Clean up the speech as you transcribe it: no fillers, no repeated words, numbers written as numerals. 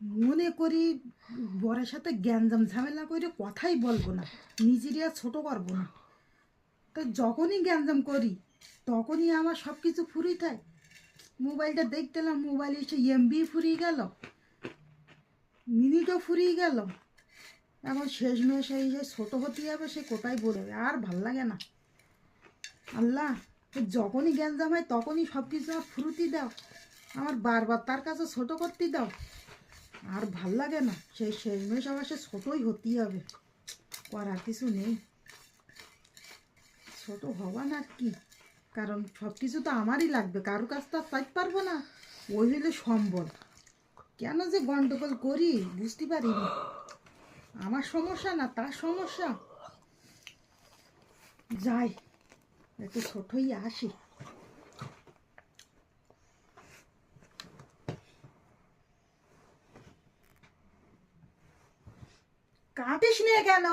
মনে করি বরের সাথে গ্যাঞ্জাম ঝামেলা করে কথাই বলবো না, নিজেরই আর ছোটো করবো না। তো যখনই গ্যাঞ্জাম করি তখনই আমার সব কিছু ফুরিয়ে থাকে। মোবাইলটা দেখতেলাম, মোবাইলে এসে এমবি ফুরিয়ে গেল, মিনিটও ফুরিয়ে গেল। এখন শেষমেশ এই যে ছোটো হতে যাবে, সে কোথায় বলবে, আর ভাল লাগে না। আল্লাহ, যখনই গ্যাঞ্জাম হয় তখনই সব কিছু আমার ফুরুতি দাও, আমার বারবার তার কাছে ছোটো করতে দাও, আর ভাল লাগে না। সেই শেষমেশ আবার সে ছোটোই হতেই হবে, করার কিছু নেই। ছোটো হওয়া না কি, কারণ সব কিছু তো আমারই লাগবে, কারো কাছ তো আর চাইতে পারবো না। ওই হইলে সম্বল। কেন যে গন্ডগোল করি বুঝতে পারি না, আমার সমস্যা না তার সমস্যা। যাই, একটু ছোটই আসি। কাটিস নিয়ে কেন?